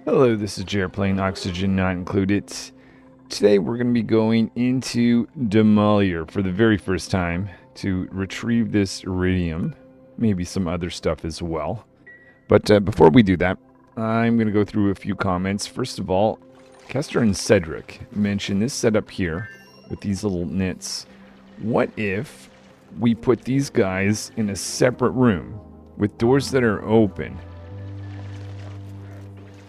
Hello, this is Jared playing Oxygen Not Included. Today we're going to be going into Demolior for the very first time to retrieve this radium, maybe some other stuff as well. But before we do that, I'm going to go through a few comments. First of all, Kester and Cedric mentioned this setup here with these little knits. What if we put these guys in a separate room with doors that are open?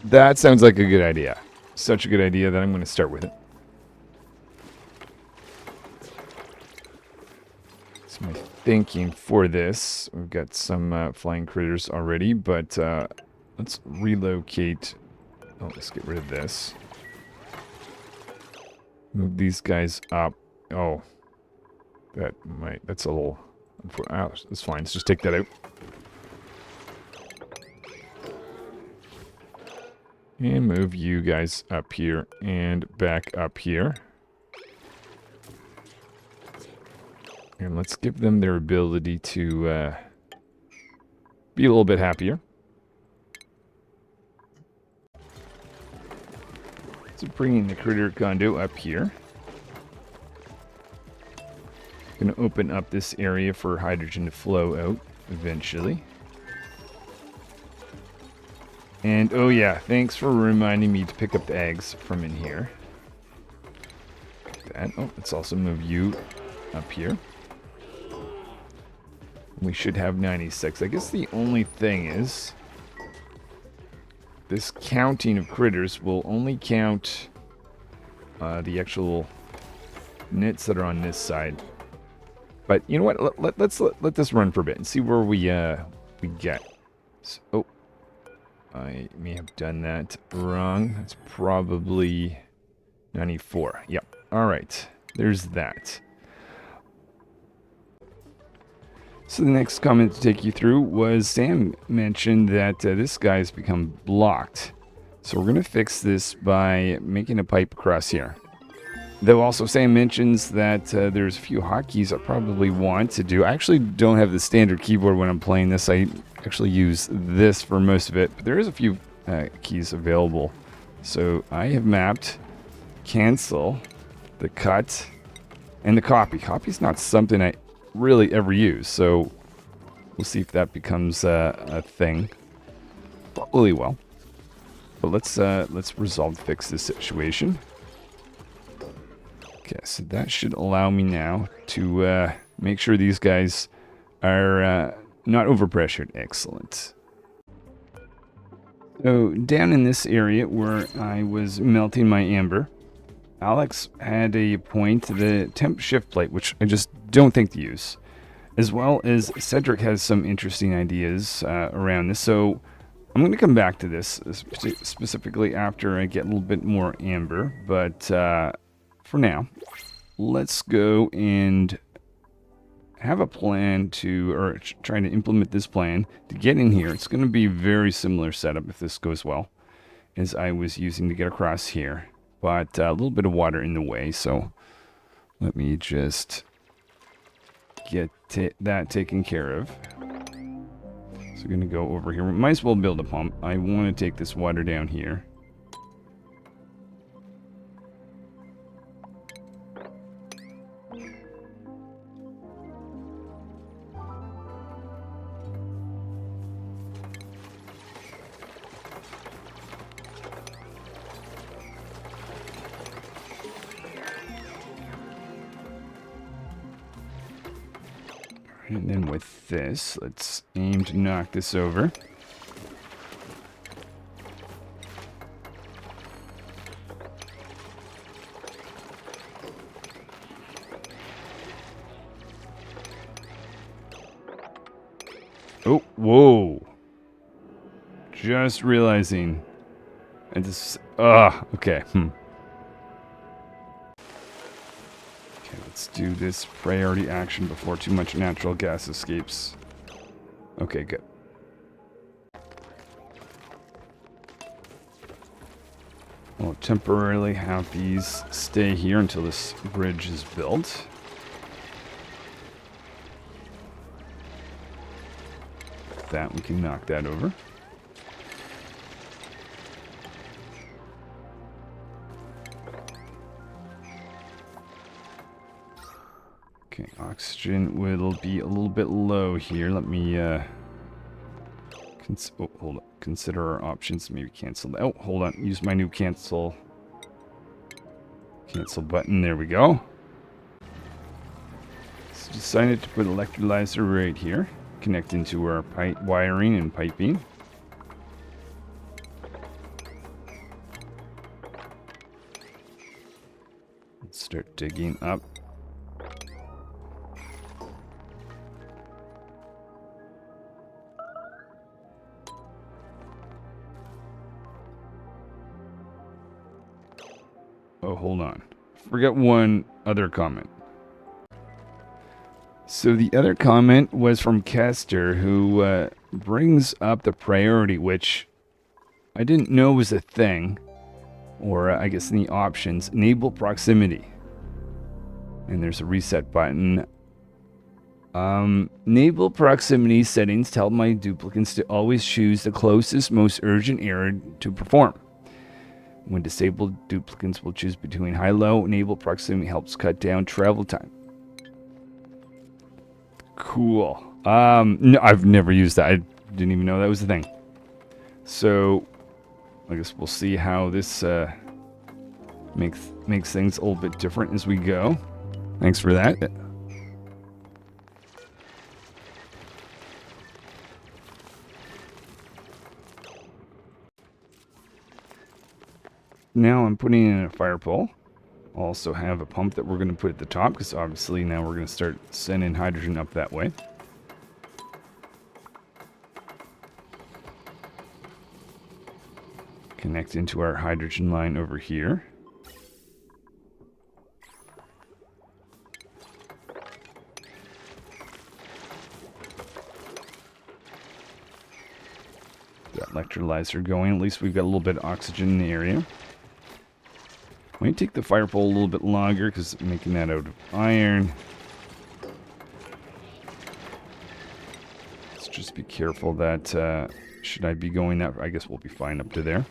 That sounds like a good idea. Such a good idea that I'm going to start with it. So my thinking for this, we've got some flying critters already, but let's relocate. Oh, let's get rid of this. Move these guys up. Oh, that's a little, oh, that's fine. Let's just take that out. And move you guys up here and back up here. And let's give them their ability to be a little bit happier. So bringing the critter condo up here. Going to open up this area for hydrogen to flow out eventually. And, oh yeah, thanks for reminding me to pick up the eggs from in here. That. Oh, let's also move you up here. We should have 96. I guess the only thing is, this counting of critters will only count the actual knits that are on this side. But, you know what, let's let this run for a bit and see where we get. So, oh. I may have done that wrong. That's probably 94. Yep. All right. There's that. So the next comment to take you through was Sam mentioned that this guy's become blocked. So we're going to fix this by making a pipe across here. Though also Sam mentions that there's a few hotkeys I probably want to do. I actually don't have the standard keyboard when I'm playing this. I actually use this for most of it. But there is a few keys available. So I have mapped cancel, the cut, and the copy. Copy's not something I really ever use. So we'll see if that becomes a thing. Probably will. But let's resolve fix this situation. Okay, so that should allow me now to make sure these guys are not overpressured. Excellent. So down in this area where I was melting my amber, Alex had a point, the temp shift plate, which I just don't think to use. As well as Cedric has some interesting ideas around this. So I'm going to come back to this specifically after I get a little bit more amber. But for now, let's go and have a plan to, or trying to implement this plan to get in here. It's going to be a very similar setup if this goes well as I was using to get across here. But a little bit of water in the way, so let me just get that taken care of. So we're going to go over here. We might as well build a pump. I want to take this water down here. And then with this, let's aim to knock this over. Oh, whoa. Just realizing. I just, okay. Let's do this priority action before too much natural gas escapes. Okay, good. I'll temporarily have these stay here until this bridge is built. That we can knock that over. Okay, oxygen will be a little bit low here. Let me hold on. Consider our options. Maybe cancel that. Oh, hold on. Use my new cancel button. There we go. So decided to put electrolyzer right here. Connect into our pipe wiring and piping. Let's start digging up. Oh, hold on. Forget one other comment. So the other comment was from Kester, who brings up the priority, which I didn't know was a thing. Or I guess in the options, enable proximity. And there's a reset button. Enable proximity settings tell my duplicants to always choose the closest, most urgent area to perform. When disabled, duplicants will choose between high-low. Enable proximity helps cut down travel time. Cool. No, I've never used that. I didn't even know that was a thing. So, I guess we'll see how this makes things a little bit different as we go. Thanks for that. Now I'm putting in a fire pole. Also have a pump that we're going to put at the top, because obviously now we're going to start sending hydrogen up that way. Connect into our hydrogen line over here. Got electrolyzer going. At least we've got a little bit of oxygen in the area. Might take the fire pole a little bit longer because making that out of iron. Let's just be careful that should I be going that, I guess we'll be fine up to there.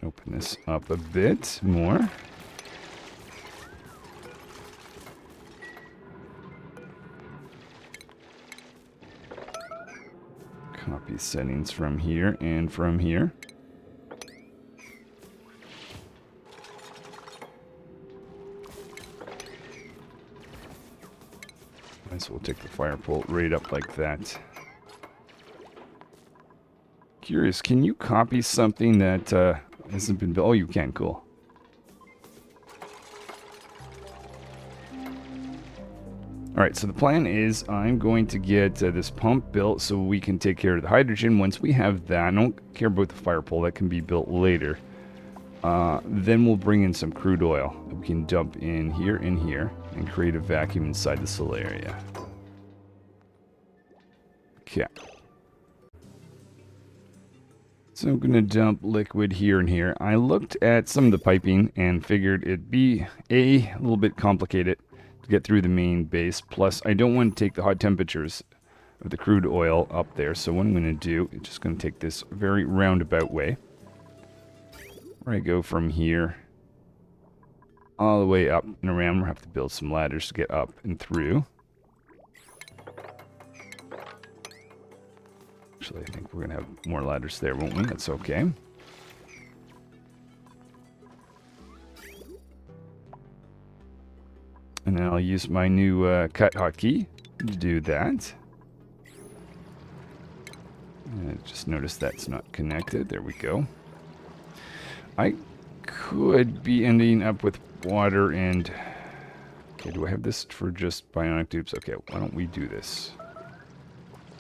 Open this up a bit more. Copy settings from here and from here. So we'll take the fire pole right up like that. Curious, can you copy something that hasn't been built? Oh, you can. Cool. Alright, so the plan is I'm going to get this pump built so we can take care of the hydrogen. Once we have that, I don't care about the fire pole, that can be built later. Then we'll bring in some crude oil that we can dump in here and here and create a vacuum inside the cell area. Okay. So I'm going to dump liquid here and here. I looked at some of the piping and figured it'd be a little bit complicated to get through the main base. Plus, I don't want to take the hot temperatures of the crude oil up there. So what I'm going to do is just going to take this very roundabout way. Where I go from here all the way up and around. We'll have to build some ladders to get up and through. Actually, I think we're going to have more ladders there, won't we? That's okay. And then I'll use my new cut hotkey to do that. Just notice that's not connected. There we go. I could be ending up with water and... Okay, do I have this for just bionic tubes? Okay, why don't we do this?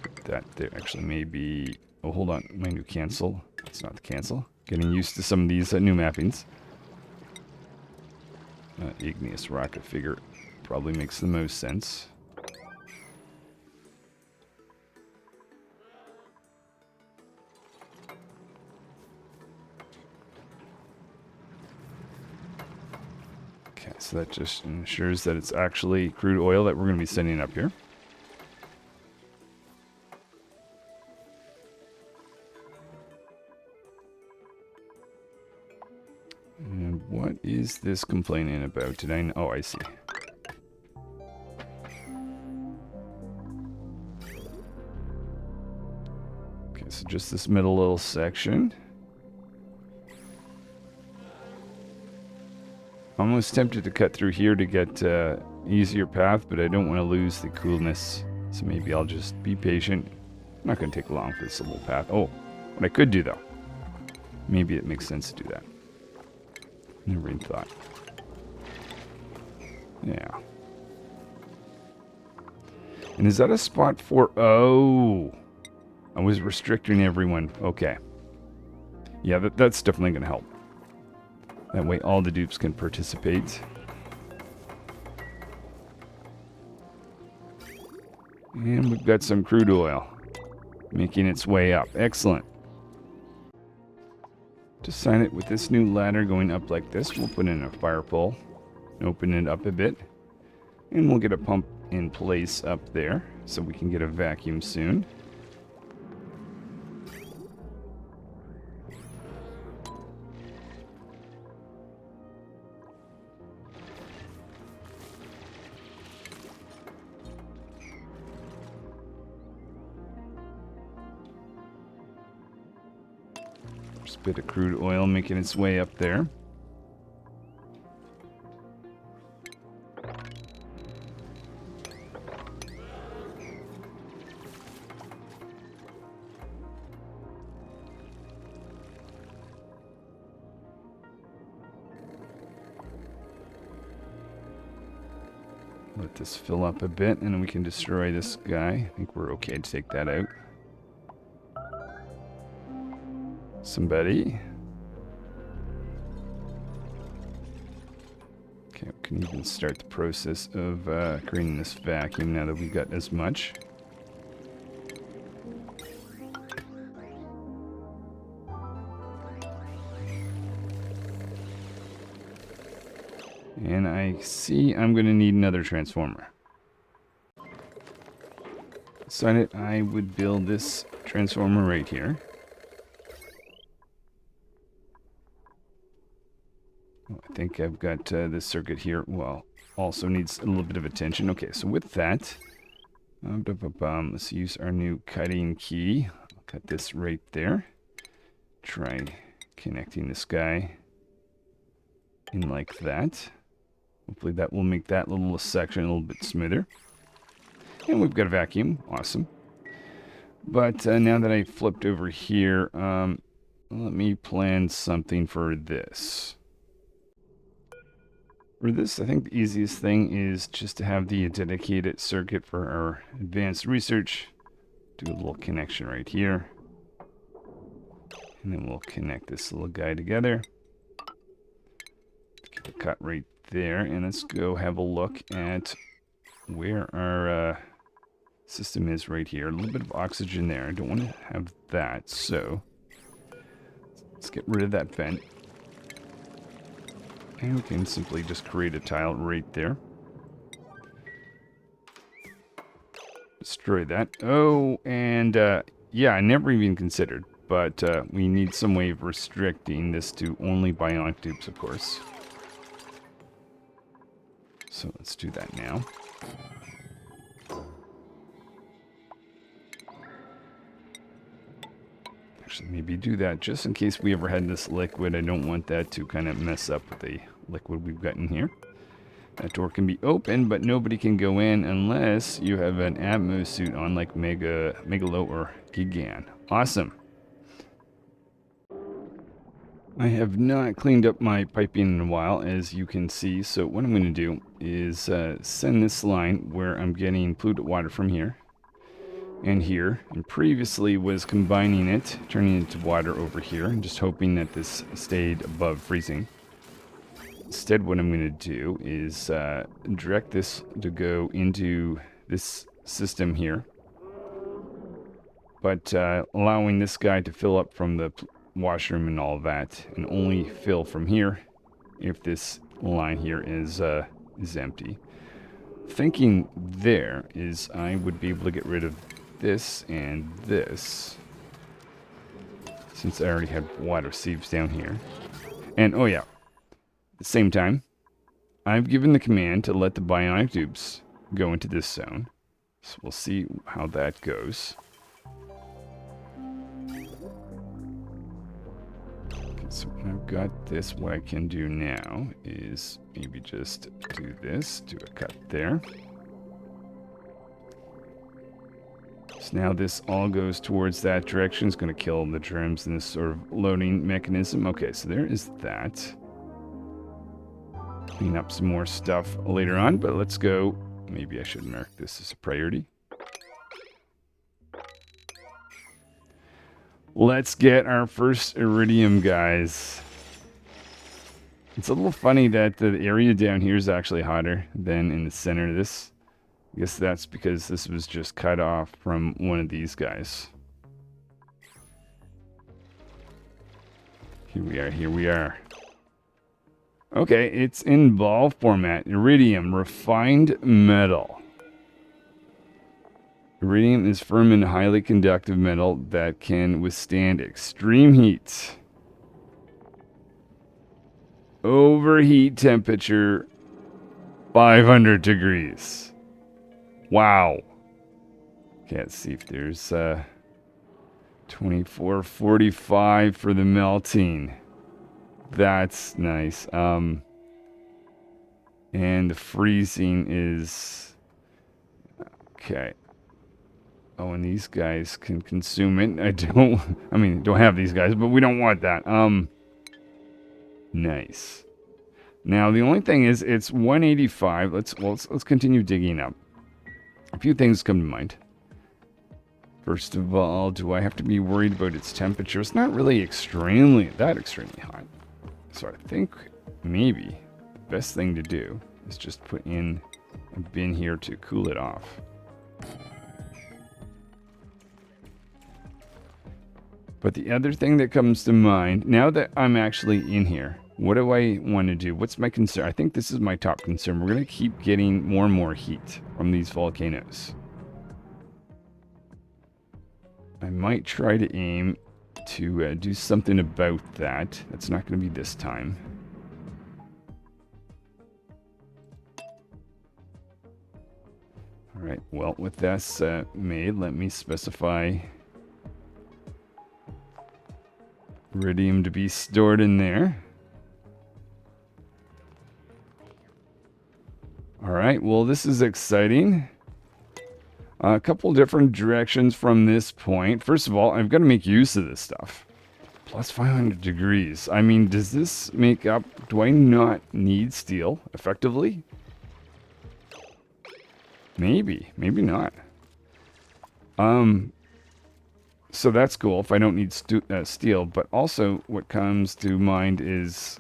Put that there. Actually, maybe... Oh, hold on. My new cancel. That's not the cancel. Getting used to some of these new mappings. Igneous rock, I figure, probably makes the most sense. Okay, so that just ensures that it's actually crude oil that we're going to be sending up here. What is this complaining about? Did I know? Oh, I see. Okay, so just this middle little section. I'm almost tempted to cut through here to get easier path, but I don't want to lose the coolness. So maybe I'll just be patient. I'm not going to take long for this little path. Oh, what I could do though. Maybe it makes sense to do that. Never even thought. Yeah. And is that a spot for... Oh. I was restricting everyone. Okay. Yeah, that's definitely going to help. That way all the dupes can participate. And we've got some crude oil making its way up. Excellent. To sign it with this new ladder going up like this, we'll put in a fire pole. Open it up a bit. And we'll get a pump in place up there so we can get a vacuum soon. Just a bit of crude oil making its way up there. Let this fill up a bit and then we can destroy this guy. I think we're okay to take that out. Somebody. Okay, we can even start the process of creating this vacuum now that we've got as much. And I see I'm going to need another transformer. Sign it, I would build this transformer right here. I think I've got this circuit here. Well, also needs a little bit of attention. Okay, so with that, let's use our new cutting key. I'll cut this right there. Try connecting this guy in like that. Hopefully that will make that little section a little bit smoother. And we've got a vacuum. Awesome. But now that I flipped over here, let me plan something for this. For this, I think the easiest thing is just to have the dedicated circuit for our advanced research. Do a little connection right here. And then we'll connect this little guy together. Get a cut right there. And let's go have a look at where our system is right here. A little bit of oxygen there. I don't want to have that, so let's get rid of that vent. And we can simply just create a tile right there. Destroy that. Oh, and yeah, I never even considered, but we need some way of restricting this to only bionic dupes, of course. So let's do that now. Actually, maybe do that just in case we ever had this liquid. I don't want that to kind of mess up with the liquid we've got in here. That door can be open, but nobody can go in unless you have an Atmos suit on, like Megalo or Gigan. Awesome. I have not cleaned up my piping in a while, as you can see. So what I'm going to do is send this line where I'm getting polluted water from here and here, and previously was combining it, turning it into water over here, and just hoping that this stayed above freezing. Instead, what I'm going to do is direct this to go into this system here, but allowing this guy to fill up from the washroom and all that, and only fill from here if this line here is empty. Thinking there is I would be able to get rid of this and this, since I already have water sieves down here. And oh yeah, At the same time, I've given the command to let the bionic tubes go into this zone. So we'll see how that goes. Okay, so when I've got this, what I can do now is maybe just do this, do a cut there. So now this all goes towards that direction. It's going to kill the germs in this sort of loading mechanism. Okay, so there is that. Clean up some more stuff later on, but let's go. Maybe I should mark this as a priority. Let's get our first iridium, guys. It's a little funny that the area down here is actually hotter than in the center of this. I guess that's because this was just cut off from one of these guys. Here we are, here we are. Okay, it's in ball format. Iridium, refined metal. Iridium is firm and highly conductive metal that can withstand extreme heat. Overheat temperature 500 degrees. Wow. Okay, let's see if there's 2445 for the melting. That's nice. And the freezing is okay. Oh, and these guys can consume it. I mean, don't have these guys, but we don't want that. Nice. Now, the only thing is it's 185. Let's continue digging up. A few things come to mind. First of all, do I have to be worried about its temperature? It's not really extremely hot. So I think maybe the best thing to do is just put in a bin here to cool it off. But the other thing that comes to mind, now that I'm actually in here, what do I want to do? What's my concern? I think this is my top concern. We're going to keep getting more and more heat from these volcanoes. I might try to aim to do something about that. That's not going to be this time. Alright, well, with this made, let me specify iridium to be stored in there. Alright, well, this is exciting. A couple different directions from this point. First of all, I've got to make use of this stuff. Plus 500 degrees. I mean, does this make up... Do I not need steel, effectively? Maybe. Maybe not. So that's cool if I don't need steel. But also, what comes to mind is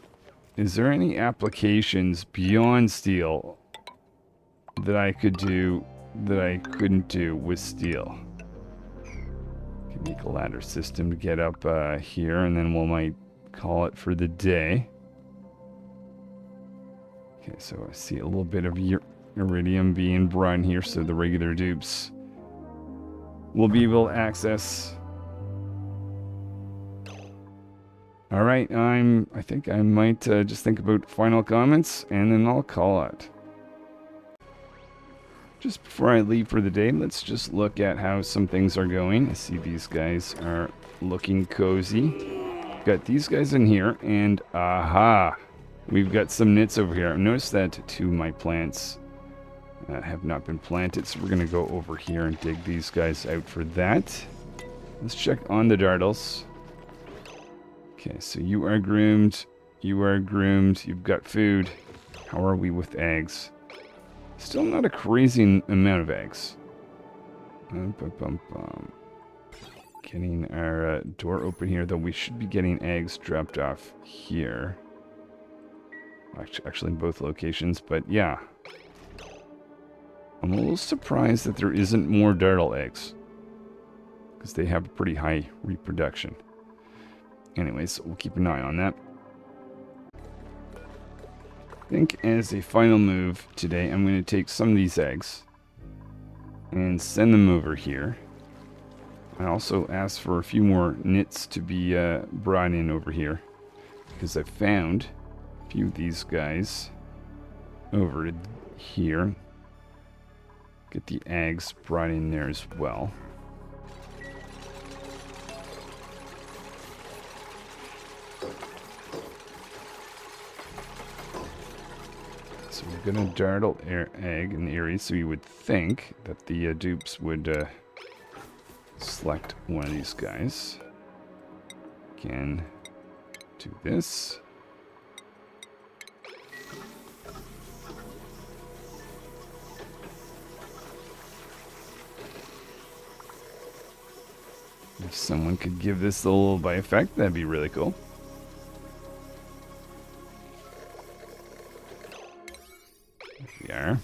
there any applications beyond steel that I could do that I couldn't do with steel? Can make a ladder system to get up here, and then we might call it for the day. Okay, so I see a little bit of iridium being brought in here, so the regular dupes will be able to access. All right, I think I might just think about final comments, and then I'll call it. Just before I leave for the day, let's just look at how some things are going. I see these guys are looking cozy. Got these guys in here, and aha! We've got some nits over here. I've noticed that two of my plants have not been planted, so we're going to go over here and dig these guys out for that. Let's check on the dartles. Okay, so you are groomed. You are groomed. You've got food. How are we with eggs? Still not a crazy amount of eggs. Getting our door open here, though we should be getting eggs dropped off here. Actually in both locations, but yeah. I'm a little surprised that there isn't more dartle eggs, because they have a pretty high reproduction. Anyways, we'll keep an eye on that. I think as a final move today, I'm going to take some of these eggs and send them over here. I also asked for a few more nits to be brought in over here, because I found a few of these guys over here. Get the eggs brought in there as well. So we're going to dartle egg in the area, so you would think that the dupes would select one of these guys. Again, do this. If someone could give this a little by effect, that'd be really cool. There.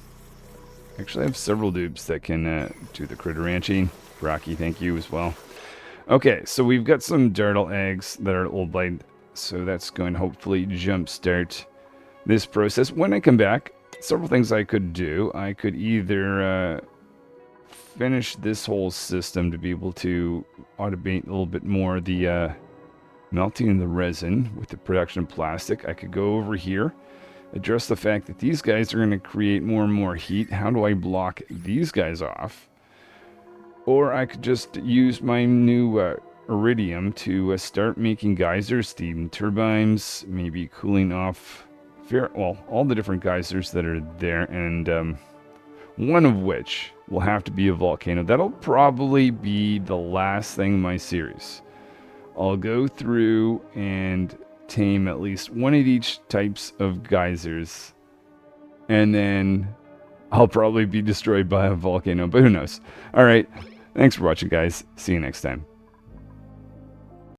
Actually, I have several dupes that can do the critter ranching. Rocky, thank you as well. Okay, so we've got some dartle eggs that are old blade, so that's going to hopefully jumpstart this process. When I come back, several things I could do. I could either finish this whole system to be able to automate a little bit more the melting of the resin with the production of plastic. I could go over here, address the fact that these guys are going to create more and more heat. How do I block these guys off? Or I could just use my new iridium to start making geysers, steam turbines, maybe cooling off all the different geysers that are there, and one of which will have to be a volcano. That'll probably be the last thing in my series. I'll go through and tame at least one of each types of geysers, and then I'll probably be destroyed by a volcano, but who knows. All right, thanks for watching, guys. See you next time.